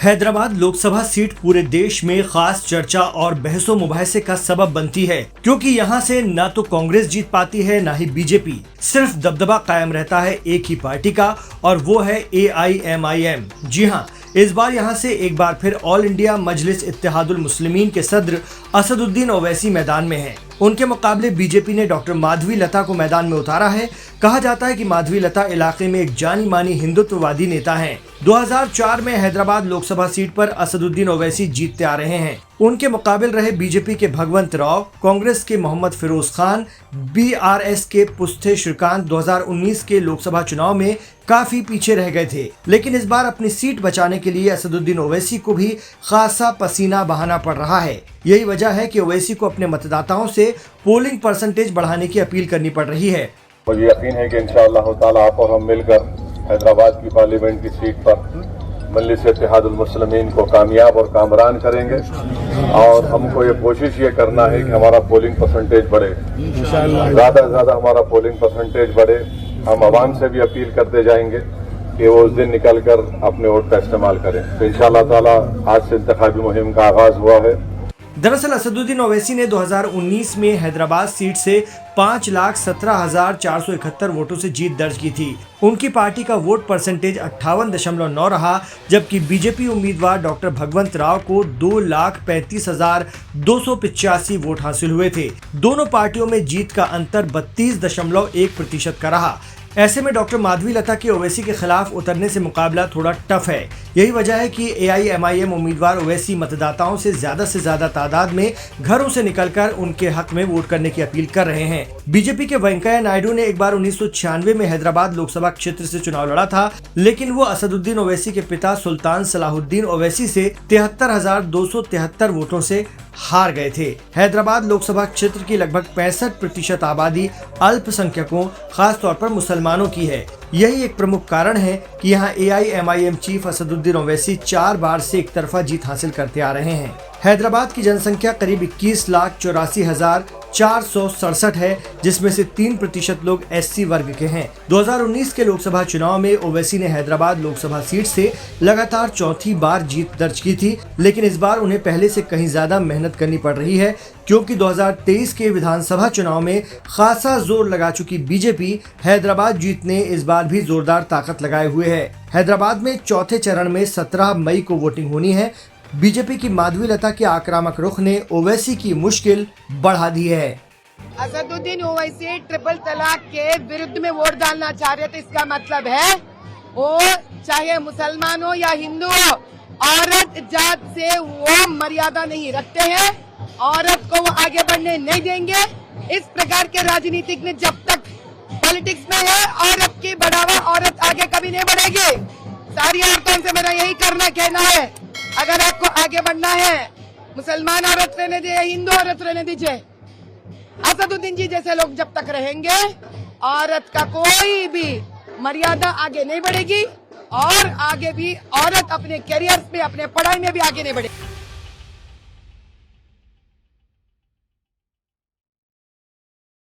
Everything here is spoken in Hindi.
हैदराबाद लोकसभा सीट पूरे देश में खास चर्चा और बहसों मुबाहसे का सबब बनती है, क्योंकि यहाँ से न तो कांग्रेस जीत पाती है न ही बीजेपी। सिर्फ दबदबा कायम रहता है एक ही पार्टी का, और वो है AIMIM। जी हाँ, इस बार यहाँ से एक बार फिर ऑल इंडिया मजलिस इत्तेहादुल मुस्लिमीन के सदर असदुद्दीन ओवैसी मैदान में हैं। उनके मुकाबले बीजेपी ने डॉक्टर माधवी लता को मैदान में उतारा है। कहा जाता है कि माधवी लता इलाके में एक जानी मानी हिंदुत्ववादी नेता हैं। 2004 में हैदराबाद लोकसभा सीट पर असदुद्दीन ओवैसी जीतते आ रहे हैं। उनके मुकाबिल रहे बीजेपी के भगवंत राव, कांग्रेस के मोहम्मद फिरोज खान, BRS के पुस्थे श्रीकांत 2019 के लोकसभा चुनाव में काफी पीछे रह गए थे। लेकिन इस बार अपनी सीट बचाने के लिए असदुद्दीन ओवैसी को भी खासा पसीना बहाना पड़ रहा है। यही वजह है कि ओवैसी को अपने मतदाताओं से पोलिंग परसेंटेज बढ़ाने की अपील करनी पड़ रही है। मुझे यकीन है कि इंशाअल्लाह ताला आप और हम मिलकर हैदराबाद की पार्लियामेंट की सीट पर मजलिस इत्तेहादुल मुस्लिमीन को कामयाब और कामरान करेंगे। और हमको ये कोशिश ये करना है कि हमारा पोलिंग परसेंटेज बढ़े, ज़्यादा से ज़्यादा हमारा पोलिंग परसेंटेज बढ़े। हम आवाम से भी अपील करते जाएंगे कि वो उस दिन निकल कर अपने वोट का इस्तेमाल करें। तो इंशाअल्लाह ताला आज से इंतखाबी मुहिम का आगाज हुआ है। दरअसल असदुद्दीन ओवैसी ने 2019 में हैदराबाद सीट से 5,17,471 वोटों से जीत दर्ज की थी। उनकी पार्टी का वोट परसेंटेज 58.9 रहा, जबकि बीजेपी उम्मीदवार डॉक्टर भगवंत राव को 2,35,285 वोट हासिल हुए थे। दोनों पार्टियों में जीत का अंतर 32.1% का रहा। ऐसे में डॉक्टर माधवी लता के ओवैसी के खिलाफ उतरने से मुकाबला थोड़ा टफ है। यही वजह है कि AIMIM उम्मीदवार ओवैसी मतदाताओं से ज्यादा तादाद में घरों से निकलकर उनके हक में वोट करने की अपील कर रहे हैं। बीजेपी के वेंकैया नायडू ने एक बार 1996 में हैदराबाद लोकसभा क्षेत्र से चुनाव लड़ा था, लेकिन वो असदुद्दीन ओवैसी के पिता सुल्तान सलाहुद्दीन ओवैसी से 73,273 वोटों से हार गए थे। हैदराबाद लोकसभा क्षेत्र की लगभग 65% आबादी अल्पसंख्यकों, खास तौर पर मुसलमानों की है। यही एक प्रमुख कारण है कि यहाँ AIMIM चीफ असदुद्दीन ओवैसी 4 बार से एक तरफा जीत हासिल करते आ रहे हैं। हैदराबाद की जनसंख्या करीब 21,84,467 है, जिसमें से 3% लोग SC वर्ग के हैं। 2019 के लोकसभा चुनाव में ओवैसी ने हैदराबाद लोकसभा सीट से लगातार चौथी बार जीत दर्ज की थी, लेकिन इस बार उन्हें पहले से कहीं ज्यादा मेहनत करनी पड़ रही है, क्योंकि 2023 के विधानसभा चुनाव में खासा जोर लगा चुकी बीजेपी हैदराबाद जीतने इस बार भी जोरदार ताकत लगाए हुए है। हैदराबाद में चौथे चरण में 17 मई को वोटिंग होनी है। बीजेपी की माधवी लता के आक्रामक रुख ने ओवैसी की मुश्किल बढ़ा दी है। असदुद्दीन ओवैसी ट्रिपल तलाक के विरुद्ध में वोट डालना चाह रहे थे। इसका मतलब है वो चाहे मुसलमान हो या हिंदू हो, औरत जात से वो मर्यादा नहीं रखते हैं। औरत को वो आगे बढ़ने नहीं देंगे। इस प्रकार के राजनीतिक ने जब तक पॉलिटिक्स में है, औरत की बढ़ावा, औरत आगे कभी नहीं बढ़ेगी। सारी औरतों से मेरा यही कहना है, अगर आपको आगे बढ़ना है, मुसलमान औरत रहने दीजिए, हिंदू औरत रहने दीजिए, असदुद्दीन जी जैसे लोग जब तक रहेंगे, औरत का कोई भी मर्यादा आगे नहीं बढ़ेगी और आगे भी औरत अपने करियर में, अपने पढ़ाई में भी आगे नहीं बढ़ेगी।